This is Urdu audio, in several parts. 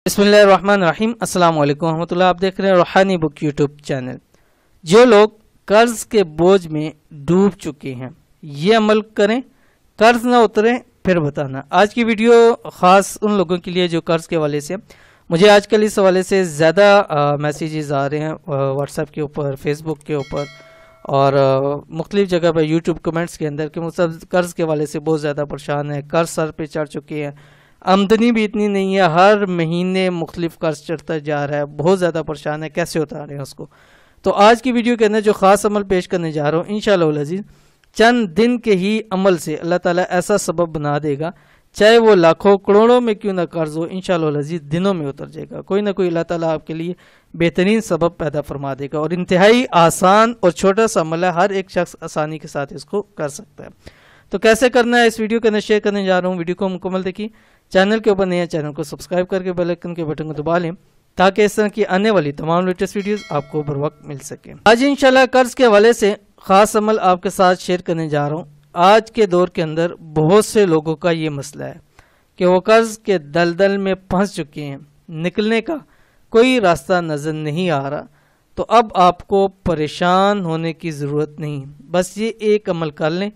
بسم اللہ الرحمن الرحیم۔ السلام علیکم ورحمۃ اللہ۔ آپ دیکھ رہے ہیں روحانی بک یوٹیوب چینل۔ جو لوگ قرض کے بوجھ میں ڈوب چکے ہیں یہ عمل کریں، قرض نہ اتریں پھر بتانا۔ آج کی ویڈیو خاص ان لوگوں کے لیے جو قرض کے حوالے سے، مجھے آج کل اس حوالے سے زیادہ میسیجز آ رہے ہیں واٹس ایپ کے اوپر، فیس بک کے اوپر اور مختلف جگہ پہ یوٹیوب کمنٹس کے اندر کہ مطلب قرض کے حوالے سے بہت زیادہ پریشان ہے، قرض سر پہ چڑھ چکے ہیں، آمدنی بھی اتنی نہیں ہے، ہر مہینے مختلف قرض چڑھتا جا رہا ہے، بہت زیادہ پریشان ہے، کیسے اتاریں اس کو۔ تو آج کی ویڈیو کے اندر جو خاص عمل پیش کرنے جا رہا ہوں انشاءاللہ العزیز، چند دن کے ہی عمل سے اللہ تعالیٰ ایسا سبب بنا دے گا، چاہے وہ لاکھوں کروڑوں میں کیوں نہ قرض ہو، انشاءاللہ العزیز دنوں میں اتر جائے گا۔ کوئی نہ کوئی اللہ تعالیٰ آپ کے لیے بہترین سبب پیدا فرما دے گا، اور انتہائی آسان اور چھوٹا سا عمل ہے، ہر ایک شخص آسانی کے ساتھ اس کو کر سکتا ہے۔ تو کیسے کرنا ہے اس ویڈیو کے اندر شیئر کرنے جا رہا ہوں، ویڈیو کو مکمل دیکھیں۔ چینل کے اوپر نیا چینل کو سبسکرائب کر کے بیل آئیکن کے بٹن کو دبا لیں تاکہ اس طرح کی آنے والی تمام لیٹسٹ ویڈیوز آپ کو بر وقت مل سکیں۔ آج انشاءاللہ قرض کے حوالے سے خاص عمل آپ کے ساتھ شیئر کرنے جا رہا ہوں۔ آج کے دور کے اندر بہت سے لوگوں کا یہ مسئلہ ہے کہ وہ قرض کے دلدل میں پھنس چکے ہیں، نکلنے کا کوئی راستہ نظر نہیں آ رہا۔ تو اب آپ کو پریشان ہونے کی ضرورت نہیں، بس یہ ایک عمل کر لیں،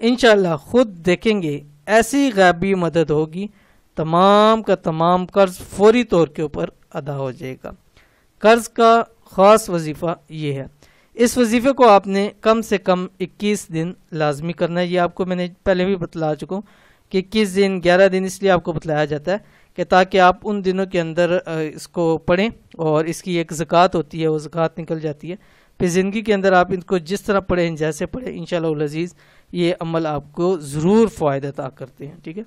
انشاءاللہ خود دیکھیں گے ایسی غیبی مدد ہوگی، تمام کا تمام قرض فوری طور کے اوپر ادا ہو جائے گا۔ قرض کا خاص وظیفہ یہ ہے، اس وظیفے کو آپ نے کم سے کم 21 دن لازمی کرنا ہے۔ یہ آپ کو میں نے پہلے بھی بتلا چکا ہوں کہ 21 دن 11 دن اس لیے آپ کو بتلایا جاتا ہے کہ تاکہ آپ ان دنوں کے اندر اس کو پڑھیں، اور اس کی ایک زکوٰۃ ہوتی ہے، وہ زکوٰۃ نکل جاتی ہے۔ پھر زندگی کے اندر آپ ان کو جس طرح پڑھیں، جیسے پڑھیں، انشاءاللہ العزیز یہ عمل آپ کو ضرور فائدہ عطا کرتے ہیں، ٹھیک ہے۔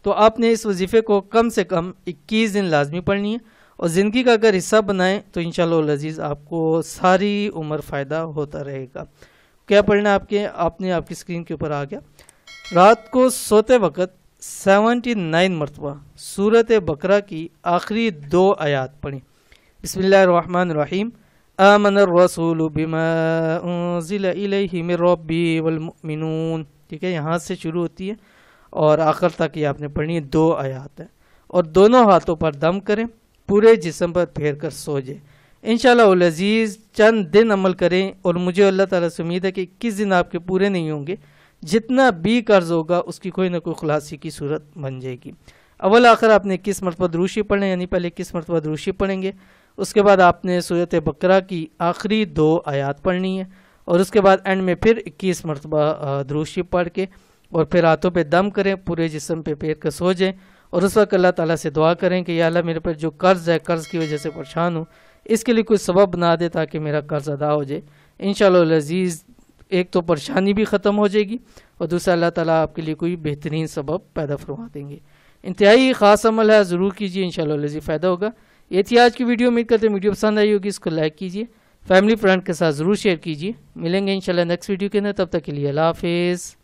تو آپ نے اس وظیفے کو کم سے کم 21 دن لازمی پڑھنی ہے، اور زندگی کا اگر حصہ بنائیں تو انشاءاللہ العزیز آپ کو ساری عمر فائدہ ہوتا رہے گا۔ کیا پڑھنا ہے آپ نے آپ کی اسکرین کے اوپر آ گیا۔ رات کو سوتے وقت 79 مرتبہ سورۃ بقرہ کی آخری 2 آیات پڑھیں۔ بسم اللہ الرحمن الرحیم، آمن الرسول بما انزل الیہ من ربہ والمؤمنون، ٹھیک ہے، یہاں سے شروع ہوتی ہے اور آخر تک یہ آپ نے پڑھنی ہے، 2 آیات ہیں، اور دونوں ہاتھوں پر دم کریں، پورے جسم پر پھیر کر سو جائیں۔ انشاءاللہ العزیز چند دن عمل کریں، اور مجھے اللہ تعالیٰ سے امید ہے کہ 21 دن آپ کے پورے نہیں ہوں گے، جتنا بھی قرض ہوگا اس کی کوئی نہ کوئی خلاصی کی صورت بن جائے گی۔ اول آخر آپ نے 21 مرتبہ درود شریف پڑھنا ہے، یعنی پہلے 21 مرتبہ درود شریف پڑھیں گے، اس کے بعد آپ نے سورۃ بقرہ کی آخری 2 آیات پڑھنی ہے، اور اس کے بعد اینڈ میں پھر 21 مرتبہ درود شریف پڑھ کے، اور پھر ہاتھوں پہ دم کریں، پورے جسم پہ پھیر کر سو جائیں، اور اس وقت اللہ تعالیٰ سے دعا کریں کہ یا اللہ میرے پر جو قرض ہے، قرض کی وجہ سے پریشان ہوں، اس کے لیے کوئی سبب بنا دے تاکہ میرا قرض ادا ہو جائے۔ انشاءاللہ العزیز ایک تو پریشانی بھی ختم ہو جائے گی، اور دوسرا اللہ تعالیٰ آپ کے لیے کوئی بہترین سبب پیدا فرما دیں گے۔ انتہائی خاص عمل ہے، ضرور کیجیے، انشاءاللہ العزیز فائدہ ہوگا۔ یہ تھی آج کی ویڈیو، امید کرتے ہیں ویڈیو پسند آئی ہوگی، اس کو لائک کیجیے، فیملی فرینڈ کے ساتھ ضرور شیئر کیجیے۔ ملیں گے انشاءاللہ نیکسٹ ویڈیو کے اندر، تب تک کے لیے اللہ حافظ۔